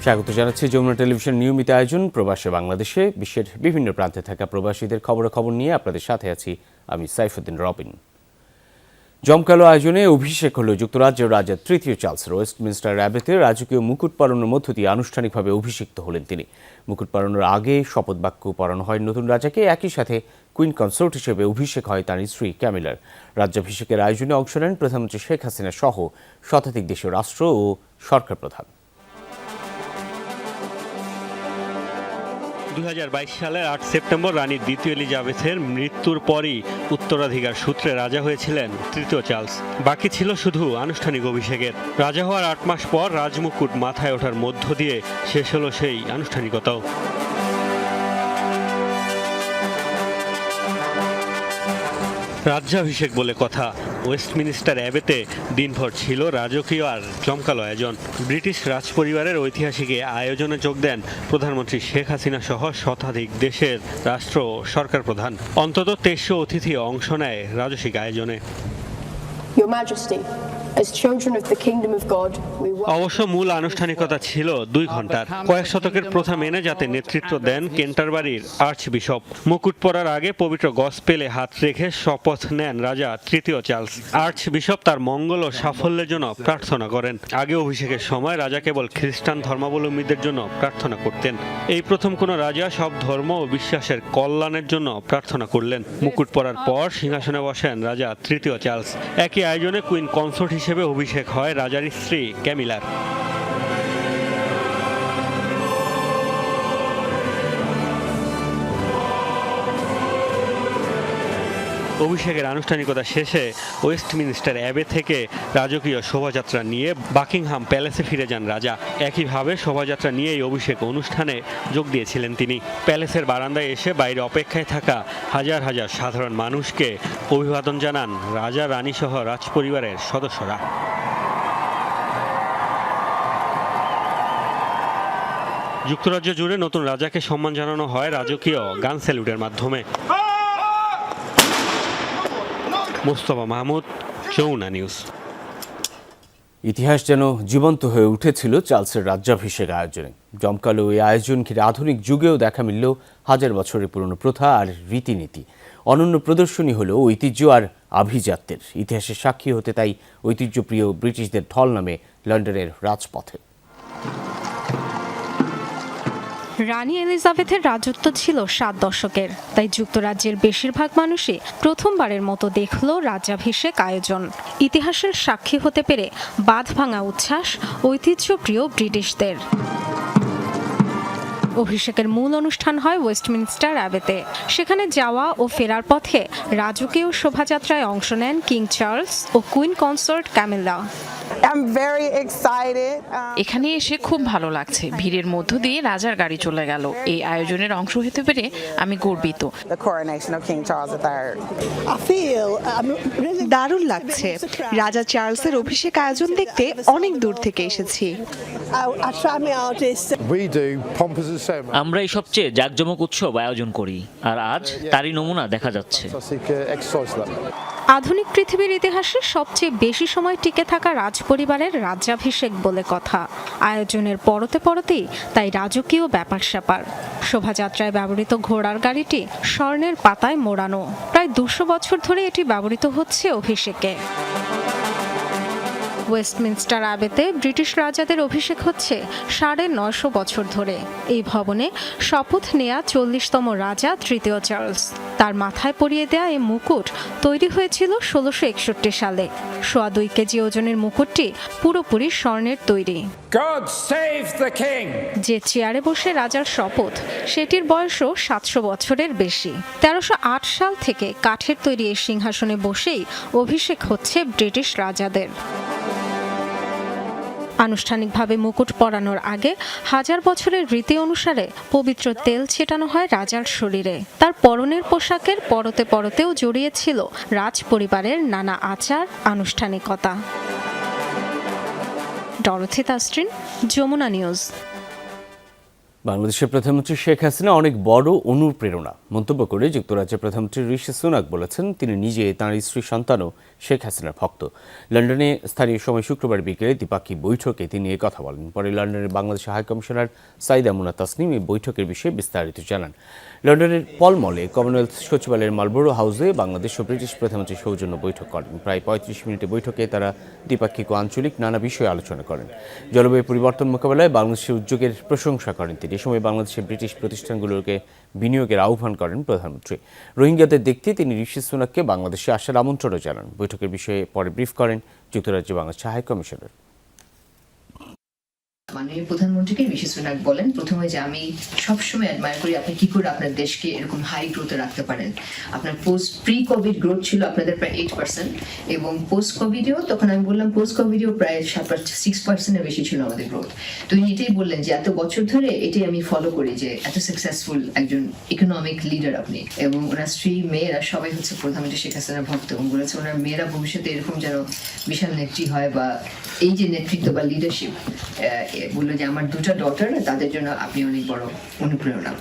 স্বাগত জানাচ্ছি যমুনা টেলিভিশন নিয়মিত আয়োজন প্রবাসে বাংলাদেশে। বিশ্বের বিভিন্ন প্রান্তে থাকা প্রবাসীদের খবরাখবর নিয়ে আপনাদের সাথে আছি আমি সাইফুদ্দিন রবিন। জমকালো আয়োজনে অভিষেক হল যুক্তরাজ্যের রাজা তৃতীয় চার্লসের। ওয়েস্টমিনস্টার অ্যাবেতে রাজকীয় মুকুট পরানোর মধ্য দিয়ে আনুষ্ঠানিকভাবে অভিষিক্ত হলেন তিনি। মুকুট পরানোর আগে শপথ বাক্য পড়ানো হয় নতুন রাজাকে। একই সাথে কুইন কনসোর্ট হিসেবে অভিষেক হয় তাঁর স্ত্রী ক্যামিলার। রাজ্যাভিষেকের আয়োজনে অংশ নেন প্রধানমন্ত্রী শেখ হাসিনা সহ শতাধিক দেশের রাষ্ট্র ও সরকার প্রধান। 2022 সালের 8 সেপ্টেম্বর রানী দ্বিতীয় এলিজাবেথের মৃত্যুর পরই উত্তরাধিকার সূত্রে রাজা হয়েছিলেন তৃতীয় চার্লস। বাকি ছিল শুধু আনুষ্ঠানিক অভিষেকের। রাজা হওয়ার 8 মাস পর রাজমুকুট মাথায় ওঠার মধ্য দিয়ে শেষ হলো সেই আনুষ্ঠানিকতাও। রাজ্যাভিষেক বলে কথা। ওয়েস্টমিনস্টার অ্যাবেতে দিনভর ছিল রাজকীয় আর জমকালো আয়োজন। ব্রিটিশ রাজপরিবারের ঐতিহাসিক আয়োজনে যোগ দেন প্রধানমন্ত্রী শেখ হাসিনা সহ শতাধিক দেশের রাষ্ট্র ও সরকার প্রধান। অন্তত 2300 অতিথি অংশ নেয় রাজসিক আয়োজনে। অবশ্য মূল আনুষ্ঠানিকতা ছিল 2 ঘন্টার। কয়েক শতকের প্রথা মেনে যাতে নেতৃত্ব দেন কেন্টারবারির আর্চবিশপ। মুকুট পরার আগে পবিত্র গসপেলে হাত রেখে শপথ নেন রাজা তৃতীয় চার্লস। আর্চবিশপ তার মঙ্গল ও সাফল্যের জন্য প্রার্থনা করেন। আগে অভিষেকের সময় রাজা কেবল খ্রিস্টান ধর্মাবলম্বীদের জন্য প্রার্থনা করতেন। এই প্রথম কোনো রাজা সব ধর্ম ও বিশ্বাসের কল্যাণের জন্য প্রার্থনা করলেন। মুকুট পরার পর সিংহাসনে বসেন রাজা তৃতীয় চার্লস। একই আয়োজনে কুইন কনসোর্ট হিসেবে অভিষেক হয় রাজার স্ত্রী ক্যামিলার। অভিষেকের আনুষ্ঠানিকতা শেষে ওয়েস্টমিনস্টার অ্যাবে থেকে রাজকীয় শোভাযাত্রা নিয়ে বাকিংহাম প্যালেসে ফিরে যান রাজা। একইভাবে শোভাযাত্রা নিয়েই অভিষেক অনুষ্ঠানে যোগ দিয়েছিলেন তিনি। প্যালেসের বারান্দায় এসে বাইরে অপেক্ষায় থাকা হাজার হাজার সাধারণ মানুষকে অভিবাদন জানান রাজা রানী সহ রাজপরিবারের সদস্যরা। যুক্তরাজ্য জুড়ে নতুন রাজাকে সম্মান জানানো হয় রাজকীয় গান স্যালুটের মাধ্যমে। মোস্তফা মাহমুদ, যমুনা নিউজ। ইতিহাস যেন জীবন্ত হয়ে উঠেছিল চার্লসের রাজ্যাভিষেক আয়োজনে। জমকালো এই আয়োজন ঘিরে আধুনিক যুগেও দেখা মিলল হাজার বছরের পুরনো প্রথা আর রীতিনীতি। অনন্য প্রদর্শনী হলো ঐতিহ্য আর আভিজাত্যের। ইতিহাসের সাক্ষী হতে তাই ঐতিহ্যপ্রিয় ব্রিটিশদের ঢল নামে লন্ডনের রাজপথে। রানী এলিজাবেথের রাজত্ব ছিল 7 দশকের, তাই যুক্তরাজ্যের বেশিরভাগ মানুষই প্রথমবারের মতো দেখল রাজ্যাভিষেক আয়োজন। ইতিহাসের সাক্ষী হতে পেরে বাঁধ ভাঙা উচ্ছ্বাস ঐতিহ্যপ্রিয় ব্রিটিশদের। অভিষেকের মূল অনুষ্ঠান হয় ওয়েস্টমিনস্টার অ্যাবেতে। সেখানে যাওয়া ও ফেরার পথে রাজকীয় শোভাযাত্রায় অংশ নেন কিং চার্লস ও কুইন কনসোর্ট ক্যামিলা। এখানে এসে খুব ভালো লাগছে। ভিড়ের মধ্য দিয়ে রাজার গাড়ি চলে গেল। এই আয়োজনের অংশ হতে পেরে আমি গর্বিত। দারুণ লাগছে। রাজা চার্লসের অভিষেক আয়োজন দেখতে অনেক দূর থেকে এসেছি। আমরা এই সবচেয়ে জাঁকজমক উৎসব আয়োজন করি, আর আজ তারই নমুনা দেখা যাচ্ছে। আধুনিক পৃথিবীর ইতিহাসে সবচেয়ে বেশি সময় টিকে থাকা রাজপরিবারের রাজ্যাভিষেক বলে কথা। আয়োজনের পরতে পরতেই তাই রাজকীয় ব্যাপার স্যাপার। শোভাযাত্রায় ব্যবহৃত ঘোড়ার গাড়িটি স্বর্ণের পাতায় মোড়ানো। প্রায় 200 বছর ধরে এটি ব্যবহৃত হচ্ছে অভিষেকে। ওয়েস্টমিনস্টার অ্যাবেতে ব্রিটিশ রাজাদের অভিষেক হচ্ছে 950 বছর ধরে। এই ভবনে শপথ নেয়া 40তম রাজা তৃতীয় চার্লস। তার মাথায় পরিয়ে দেয়া এই মুকুট তৈরি হয়েছিল 1661 সালে। 2.25 কেজি ওজনের মুকুটটি পুরোপুরি স্বর্ণের তৈরি। যে চেয়ারে বসে রাজার শপথ, সেটির বয়সও 700 বছরের বেশি। 1308 সাল থেকে কাঠের তৈরি এই সিংহাসনে বসেই অভিষেক হচ্ছে ব্রিটিশ রাজাদের। আনুষ্ঠানিকভাবে মুকুট পরানোর আগে হাজার বছরের রীতি অনুসারে পবিত্র তেল ছেটানো হয় রাজার শরীরে। তার পরনের পোশাকের পরতে পরতেও জড়িয়েছিল রাজ পরিবারের নানা আচার আনুষ্ঠানিকতা। ডরথি তাসরিন, যমুনা নিউজ। বাংলাদেশের প্রধানমন্ত্রী শেখ হাসিনা অনেক বড় অনুপ্রেরণা। মন্তব্য করে যুক্তরাজ্যের প্রধানমন্ত্রী ঋষি সুনাক বলেছেন তিনি নিজে তাঁর স্ত্রী সন্তানও শেখ হাসিনার ভক্ত। লন্ডনে স্থানীয় সময় শুক্রবার বিকেলে দ্বিপাক্ষিক বৈঠকে তিনি কথা বলেন। পরে লন্ডনের বাংলাদেশের হাই কমিশনার সাইদা মুনা তাসনিম এই বৈঠকের বিষয়ে বিস্তারিত জানান। লন্ডনের পল মলে কমনওয়েলথ সচিবালয়ের মালবোরো হাউসে বাংলাদেশ ও ব্রিটিশ প্রধানমন্ত্রী সৌজন্য বৈঠক করেন। প্রায় ৩৫ মিনিটের বৈঠকে তারা দ্বিপাক্ষিক ও আঞ্চলিক নানা বিষয়ে আলোচনা করেন। জলবায়ু পরিবর্তন মোকাবেলায় বাংলাদেশের উদ্যোগের প্রশংসা করেন তিনি। এ সময় বাংলাদেশের ব্রিটিশ প্রতিষ্ঠানগুলোকে বিনিয়োগের আহ্বান করেন প্রধানমন্ত্রী। রোহিঙ্গাদের দেখতে তিনি ঋষি সুনাককে বাংলাদেশে আসার আমন্ত্রণও জানান। বৈঠকের বিষয়ে পরে ব্রিফ করেন যুক্তরাজ্যে বাংলাদেশ হাই কমিশনার। মাননীয় প্রধানমন্ত্রীকে ঋষি সুনাক বলেন প্রথমে যে আমি সবসময় অ্যাডমায়ার করি আপনি কি করে আপনার দেশকে এরকম হাই গ্রোথে রাখতে পারেন। আপনার প্রি কোভিড গ্রোথ ছিল আপনাদের প্রায় 8% এবং পোস্ট কোভিডেও তখন আমি বললাম পোস্ট কোভিডেও প্রায় 6%-এর বেশি ছিল আমাদের গ্রোথ। তো উনি এটাই বললেন যে এত বছর ধরে এটাই আমি ফলো করি যে এত সাকসেসফুল একজন ইকোনমিক লিডার আপনি। এবং ওনার স্ত্রী মেয়েরা সবাই হচ্ছে প্রধানমন্ত্রী শেখ হাসিনার ভক্ত এবং বলেছে ওনার মেয়েরা ভবিষ্যতে এরকম যেন বিশাল নেত্রী হয় বা এই যে নেতৃত্ব বা লিডারশিপ বললো যে আমার দুটো ডটার তাদের জন্য আপনি অনেক বড় অনুপ্রেরণা।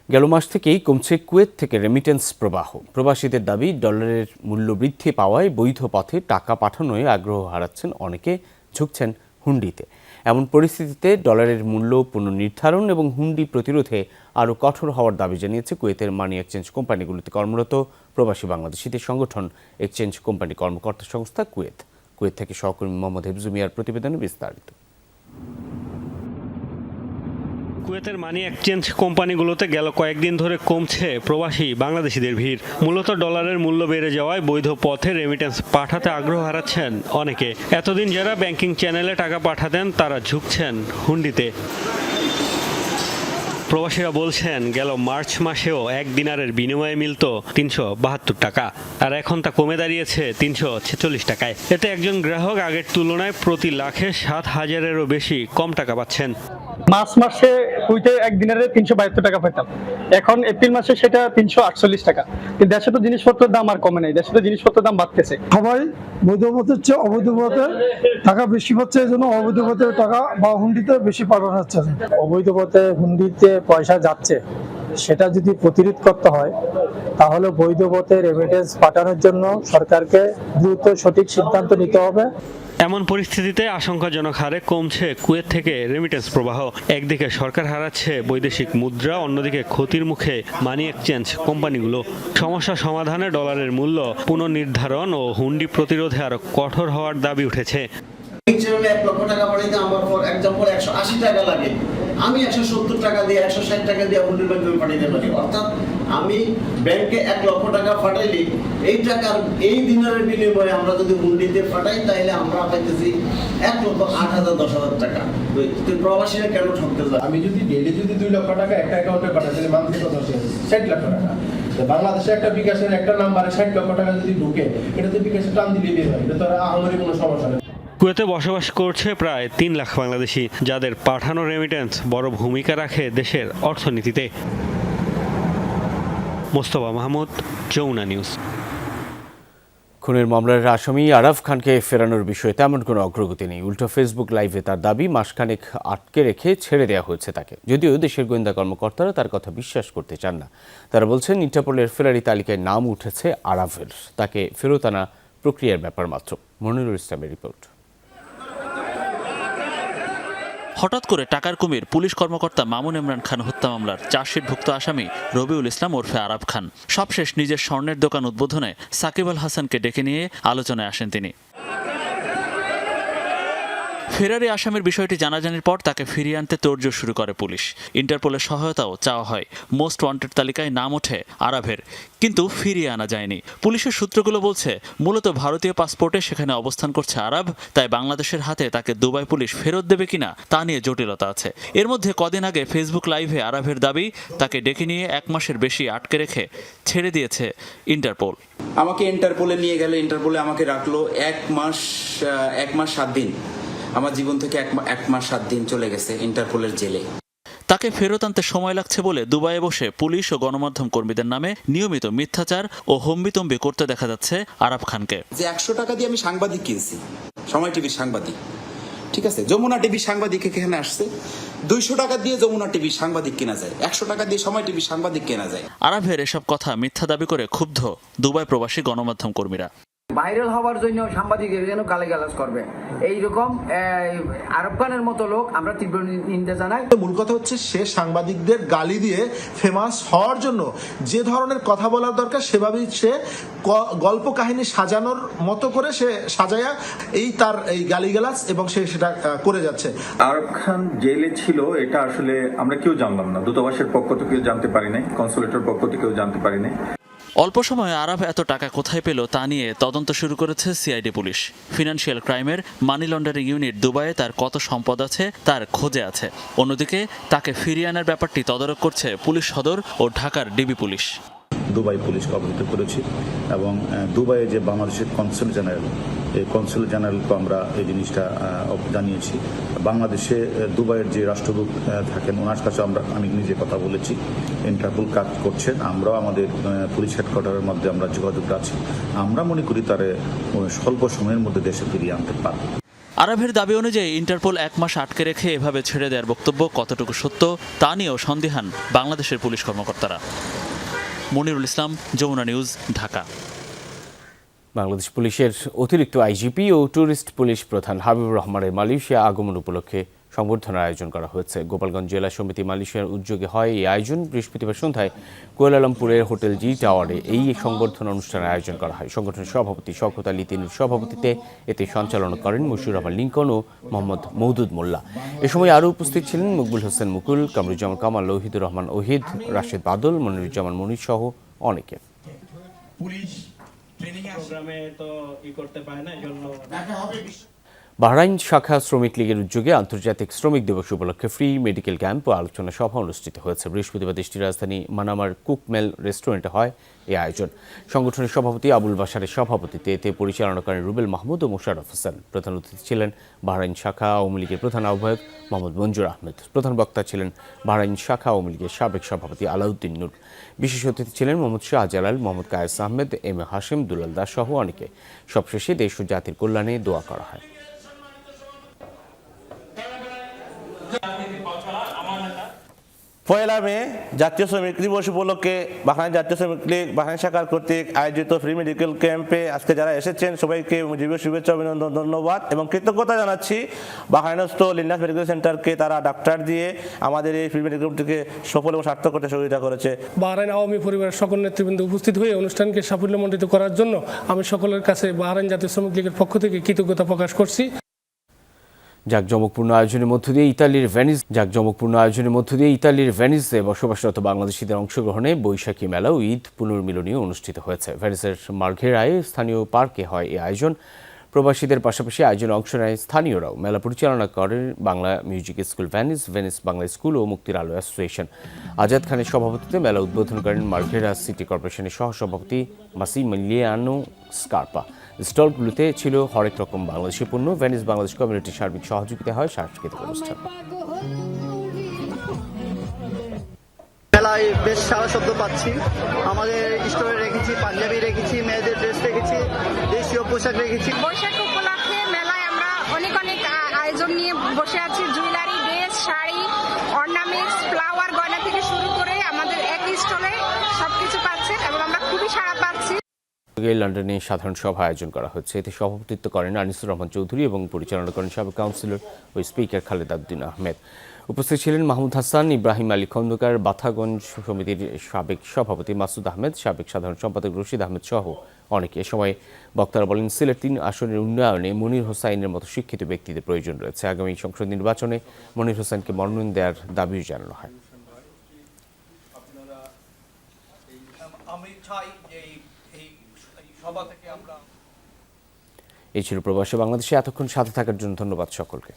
গেল মাস থেকেই কমছে কুয়েত থেকে রেমিটেন্স প্রবাহ। প্রবাসীদের দাবি ডলারের মূল্য বৃদ্ধি পাওয়ায় বৈধ পথে টাকা পাঠানোয় আগ্রহ হারাচ্ছেন অনেকে, ঝুঁকছেন হুন্ডিতে। এমন পরিস্থিতিতে ডলারের মূল্য পুনর্নির্ধারণ এবং হুন্ডি প্রতিরোধে আরও কঠোর হওয়ার দাবি জানিয়েছে কুয়েতের মানি এক্সচেঞ্জ কোম্পানিগুলোতে কর্মরত প্রবাসী বাংলাদেশিদের সংগঠন এক্সচেঞ্জ কোম্পানি কর্মকর্তা সংস্থা কুয়েত। কুয়েত থেকে সহকর্মী মোহাম্মদ হেফজু মিয়ার প্রতিবেদনে বিস্তারিত। কুয়েতের মানি এক্সচেঞ্জ কোম্পানিগুলোতে গেল কয়েকদিন ধরে কমছে প্রবাসী বাংলাদেশিদের ভিড়। মূলত ডলারের মূল্য বেড়ে যাওয়ায় বৈধ পথে রেমিটেন্স পাঠাতে আগ্রহ হারাচ্ছেন অনেকে। এতদিন যারা ব্যাংকিং চ্যানেলে টাকা পাঠাতেন তারা ঝুঁকছেন হুন্ডিতে। প্রবাসীরা বলছেন গেল মার্চ মাসেও 1 দিনারের বিনিময়ে মিলত 372 টাকা, আর এখন তা কমে দাঁড়িয়েছে 346 টাকায়। এতে একজন গ্রাহক আগের তুলনায় প্রতি লাখে 7,000-এরও বেশি কম টাকা পাচ্ছেন। মার্চ মাসে কুইতে 1 দিনারে 372 টাকা পেতাম, এখন এপ্রিল মাসে সেটা 348 টাকা। কিন্তু দেশে তো জিনিসপত্রের দাম আর কমে নাই, দেশে তো জিনিসপত্রের দাম বাড়তেছে। সবাই বৈধ পথের চেয়ে অবৈধ পথে টাকা বেশি পাচ্ছে, এই জন্য অবৈধ পথে টাকা বা হুন্ডিতে বেশি পাঠানো হচ্ছে। অবৈধ পথে হুন্ডিতে পয়সা যাচ্ছে, সেটা যদি প্রতিরোধ করতে হয় তাহলে বৈধ পথে রেমিটেন্স পাঠানোর জন্য সরকারকে দ্রুত সঠিক সিদ্ধান্ত নিতে হবে। এমন পরিস্থিতিতে আশঙ্কাজনক হারে কমছে কুয়েত থেকে রেমিটেন্স প্রবাহ। একদিকে সরকার হারাচ্ছে বৈদেশিক মুদ্রা, অন্যদিকে ক্ষতির মুখে মানি এক্সচেঞ্জ কোম্পানিগুলো। সমস্যা সমাধানে ডলারের মূল্য পুনর্নির্ধারণ ও হুন্ডি প্রতিরোধে আরো কঠোর হওয়ার দাবি উঠেছে। 1 লক্ষ টাকা পাঠাইতে আমার ফর एग्जांपल 180 টাকা লাগে, আমি 170 টাকা দিয়ে 160 টাকা দিয়ে হুন্ডির মাধ্যমে পাঠাইতে পারি। অর্থাৎ আমি ব্যাংকে 1 লক্ষ টাকা পাঠাইলে এই টাকার এই দিনের বিনিময়ে আমরা যদি হুন্ডিতে পাঠাই তাহলে আমরা পাইতেছি 1,08,000-10,000 টাকা। তো প্রবাসীরা কেন ঠকতে যায়? আমি যদি ডেইলি যদি 2 লক্ষ টাকা একটা অ্যাকাউন্টে পাঠাই তাহলে মান্থলি কত আসে? 60 লাখ টাকা। বাংলাদেশে একটা বিকাশের একটা নাম্বারে 60 লক্ষ টাকা যদি ঢুকে, এটা তো বিকাশে টান দিলে বের হয়, এটা তো আহামরি কোনো সমস্যা নেই। কুয়েতে বসবাস করছে প্রায় 3 লাখ বাংলাদেশি, যাদের পাঠানো রেমিটেন্স বড় ভূমিকা রাখে দেশের অর্থনীতিতে। মোস্তফা মাহমুদ, যমুনা নিউজ। খুনের মামলার আসামি আরাফ খানকে ফেরানোর বিষয়ে তেমন কোনো অগ্রগতি নেই। উল্টো ফেসবুক লাইভে তার দাবি মাসখানেক আটকে রেখে ছেড়ে দেওয়া হয়েছে তাকে। যদিও দেশের গোয়েন্দা কর্মকর্তারা তার কথা বিশ্বাস করতে চান না। তারা বলছেন ইন্টারপোলের ফেরারি তালিকায় নাম উঠেছে আরাফের, তাকে ফেরত আনা প্রক্রিয়ার ব্যাপার মাত্র। মনিরুল ইসলামের রিপোর্ট। হঠাৎ করে টাকার কুমির পুলিশ কর্মকর্তা মামুন ইমরান খান হত্যা মামলার চার্জশিটভুক্ত আসামি রবিউল ইসলাম ওরফে আরাফ খান। সবশেষ নিজের স্বর্ণের দোকান উদ্বোধনে সাকিব আল হাসানকে ডেকে নিয়ে আলোচনায় আসেন তিনি। ফেরারি আসামির বিষয়টি জানাজানির পর তাকে ফিরিয়ে আনতে তোড়জোড় শুরু করে পুলিশ। ইন্টারপোলের সহায়তাও চাওয়া হয়। মোস্ট ওয়ান্টেড তালিকায় নাম ওঠে আরাফের, কিন্তু ফিরিয়ে আনা যায়নি। পুলিশের সূত্রগুলো বলছে মূলত ভারতীয় পাসপোর্টে সেখানে অবস্থান করছে আরাফ, তাই বাংলাদেশের হাতে তাকে দুবাই পুলিশ ফেরত দেবে কিনা তা নিয়ে জটিলতা আছে। এর মধ্যে কদিন আগে ফেসবুক লাইভে আরাফের দাবি তাকে ডেকে নিয়ে 1 মাসের বেশি আটকে রেখে ছেড়ে দিয়েছে ইন্টারপোল। আমাকে ইন্টারপোলে নিয়ে গেল, ইন্টারপোলে আমাকে রাখলো 1 মাস 7 দিন। আমার জীবন থেকে 1 মাস 7 দিন চলে গেছে ইন্টারপোলের জেলে। তাকে ফেরত আনতে সময় লাগছে বলে দুবাইয়ে বসে পুলিশ ও গণমাধ্যম কর্মীদের নামে নিয়মিত মিথ্যাচার ও হম্বিতম্বি করতে দেখা যাচ্ছে আরাফ খানকে। যে 100 টাকা দিয়ে আমি সাংবাদিক কিনছি, সময় টিভির সাংবাদিক, ঠিক আছে, যমুনা টিভি সাংবাদিক এখানে আসছে, 200 টাকা দিয়ে যমুনা টিভি সাংবাদিক কেনা যায়, 100 টাকা দিয়ে সময় টিভি সাংবাদিক কেনা যায়। আরাফের এসব কথা মিথ্যা দাবি করে ক্ষুব্ধ দুবাই প্রবাসী গণমাধ্যম কর্মীরা। ভাইরাল হওয়ার জন্য সাংবাদিকের যেন গালিগালাজ করবে, এইরকম আরব খানের মতো লোক আমরা তীব্র নিন্দা জানাই। মূল কথা হচ্ছে সে সাংবাদিকদের গালি দিয়ে ফেমাস হওয়ার জন্য যে ধরনের কথা বলার দরকার সেভাবেই সে গল্প কাহিনী সাজানোর মতো করে সে সাজায়া তার এই গালিগালাজ এবং সে সেটা করে যাচ্ছে। আরব খান জেলে ছিল এটা আসলে আমরা কেউ জানলাম না, দূতাবাসের পক্ষ থেকেও জানতে পারি নাই, কনসুলেটের পক্ষ থেকেও জানতে পারি নাই। অল্প সময়ে আরাফ এত টাকা কোথায় পেল তা নিয়ে তদন্ত শুরু করেছে সিআইডি পুলিশ। ফিনান্সিয়াল ক্রাইমের মানি লন্ডারিং ইউনিট দুবাইয়ে তার কত সম্পদ আছে তার খোঁজে আছে। অন্যদিকে তাকে ফিরিয়ে আনার ব্যাপারটি তদারক করছে পুলিশ সদর ও ঢাকার ডিবি পুলিশ। দুবাই পুলিশকে অবহিত করেছি এবং দুবাইয়ে যে বাংলাদেশের কনসুল জেনারেল, এই কনসুল জেনারেলকে আমরা এই জিনিসটা জানিয়েছি। বাংলাদেশে দুবাইয়ের যে রাষ্ট্রদূত থাকেন ওনার কাছে আমি নিজে কথা বলেছি, ইন্টারপোল কাজ করছেন, আমরাও আমাদের পুলিশ হেডকোয়ার্টারের মধ্যে আমরা যোগাযোগ আছি। আমরা মনে করি তারা স্বল্প সময়ের মধ্যে দেশে ফিরিয়ে আনতে পারবে। আরাফের দাবি অনুযায়ী ইন্টারপোল 1 মাস আটকে রেখে এভাবে ছেড়ে দেওয়ার বক্তব্য কতটুকু সত্য তা নিয়েও সন্দিহান বাংলাদেশের পুলিশ কর্মকর্তারা। মনিরুল ইসলাম, যমুনা নিউজ, ঢাকা। বাংলাদেশ পুলিশের অতিরিক্ত আইজিপি ও ট্যুরিস্ট পুলিশ প্রধান হাবিবুর রহমানের মালয়েশিয়া আগমন উপলক্ষে সংবর্ধনার আয়োজন করা হয়েছে। গোপালগঞ্জ জেলা সমিতি মালয়েশিয়ার উদ্যোগে হয় এই আয়োজন। বৃহস্পতিবার সন্ধ্যায় কুয়ালালামপুরের হোটেল জি টাওয়ারে এই সংবর্ধনা অনুষ্ঠানের আয়োজন করা হয়। সংগঠনের সভাপতি শওকত আলী তিনুর সভাপতিত্বে এতে সঞ্চালনা করেন মশিউর রহমান লিঙ্কন ও মোহাম্মদ মওদুদ মোল্লা। এ সময় আরও উপস্থিত ছিলেন মকবুল হোসেন মুকুল, কামরুজ্জামান কামাল, লৌহিদুর রহমান ওহিদ, রাশেদ বাদল, মনিরুজ্জামান মনির সহ অনেকে। বাহরাইন শাখা শ্রমিক লীগের উদ্যোগে আন্তর্জাতিক শ্রমিক দিবস উপলক্ষে ফ্রি মেডিকেল ক্যাম্প ও আলোচনা সভা অনুষ্ঠিত হয়েছে। বৃহস্পতিবার দেশটির রাজধানী মানামার কুকমেল রেস্টুরেন্টে হয় এই আয়োজন। সংগঠনের সভাপতি আবুল বাশারের সভাপতিত্বে এতে পরিচালনা করেন রুবেল মাহমুদ ও মোশাররফ হোসেন। প্রধান অতিথি ছিলেন বাহরাইন শাখা আওয়ামী লীগের প্রধান আহ্বায়ক মোহাম্মদ মঞ্জুর আহমেদ। প্রধান বক্তা ছিলেন বাহরাইন শাখা আওয়ামী লীগের সাবেক সভাপতি আলাউদ্দিন নূর। বিশেষ অতিথি ছিলেন মোহাম্মদ শাহজালাল, মোহাম্মদ কায়েস আহমেদ, এম এ হাশেম, দুলাল দাস সহ অনেকে। সবশেষে দেশ ও জাতির কল্যাণে দোয়া করা হয়। পয়লা মে জাতীয় শ্রমিক দিবস উপলক্ষে বাহরাইন জাতীয় শ্রমিক লীগ বাহরাইন শাখার কর্তৃক আয়োজিত ফ্রি মেডিকেল ক্যাম্পে আজকে যারা এসেছেন সবাইকে মুজিবের শুভেচ্ছা, অভিনন্দন, ধন্যবাদ এবং কৃতজ্ঞতা জানাচ্ছি বাহরাইনস্থ লিনাস মেডিকেল সেন্টারকে। তারা ডাক্তার দিয়ে আমাদের এই ফ্রি মেডিকেল ক্যাম্পটিকে সফল এবং সার্থক করতে সহযোগিতা করেছে। বাহরাইন আওয়ামী পরিবারের সকল নেতৃবৃন্দ উপস্থিত হয়ে অনুষ্ঠানকে সাফল্যমণ্ডিত করার জন্য আমি সকলের কাছে বাহরাইন জাতীয় শ্রমিক লীগের পক্ষ থেকে কৃতজ্ঞতা প্রকাশ করছি। জাঁকজমকপূর্ণ আয়োজনের মধ্য দিয়ে ইতালির ভেনিসে বসবাসরত বাংলাদেশিদের অংশগ্রহণে বৈশাখী মেলা ও ঈদ পুনর্মিলনীয় অনুষ্ঠিত হয়েছে। ভেনিসের মার্ঘেরায় স্থানীয় পার্কে হয় এই আয়োজন। প্রবাসীদের পাশাপাশি আয়োজনে অংশ নেয় স্থানীয়রাও। মেলা পরিচালনা করে Bangla music school Venice, Venice Bangla school ও মুক্তির আলো অ্যাসোসিয়েশন। আজাদ খানের সভাপতিত্বে মেলা উদ্বোধন করেন মার্ঘেরা সিটি কর্পোরেশনের সহসভাপতি মাসিমিলিয়ানো স্কারপা। স্টলগুলোতে ছিল হরেক রকম বাংলাদেশি পণ্য। ভেনিস বাংলাদেশ কমিউনিটির সার্বিক সহযোগিতায় হয় সাংস্কৃতিক অনুষ্ঠান। মেলায় বেশ সারা শব্দ পাচ্ছি। আমাদের স্টোরে রেখেছি পাঞ্জাবি রেখেছি, মেয়েদের ড্রেস রেখেছি, দেশীয় পোশাক রেখেছি। বৈশাখ উপলক্ষে মেলায় আমরা অনেক আয়োজন নিয়ে বসে আছি। Jewellery, dress, sari, ornaments, flower, গয়না থেকে শুরু করে আমাদের এক স্টলে সবকিছু পাচ্ছেন এবং আমরা খুবই সাড়া পাচ্ছি। লন্ডনে সাধারণ সভা আয়োজন করা হচ্ছে। এতে সভাপতিত্ব করেন আনিসুর রহমান চৌধুরী এবং পরিচালনা করেন সাবেক কাউন্সিলর ও স্পিকার খালেদ উদ্দিন আহমেদ। উপস্থিত ছিলেন মাহমুদ হাসান, ইব্রাহিম আলী খন্দকার, বাথাগঞ্জ সমিতির সাবেক সভাপতি মাসুদ আহমেদ, সাবেক সাধারণ সম্পাদক রশিদ আহমেদ সহ অনেকে। এ সময় বক্তারা বলেন, সিলেট 3 আসনের উন্নয়নে মনির হোসাইনের মতো শিক্ষিত ব্যক্তিদের প্রয়োজন রয়েছে। আগামী সংসদ নির্বাচনে মনির হোসাইনকে মনোনয়ন দেওয়ার দাবিও জানানো হয়। এই ছিল প্রবাসী বাংলাদেশে এতক্ষণ সাথে থাকার জন্য ধন্যবাদ সকলকে।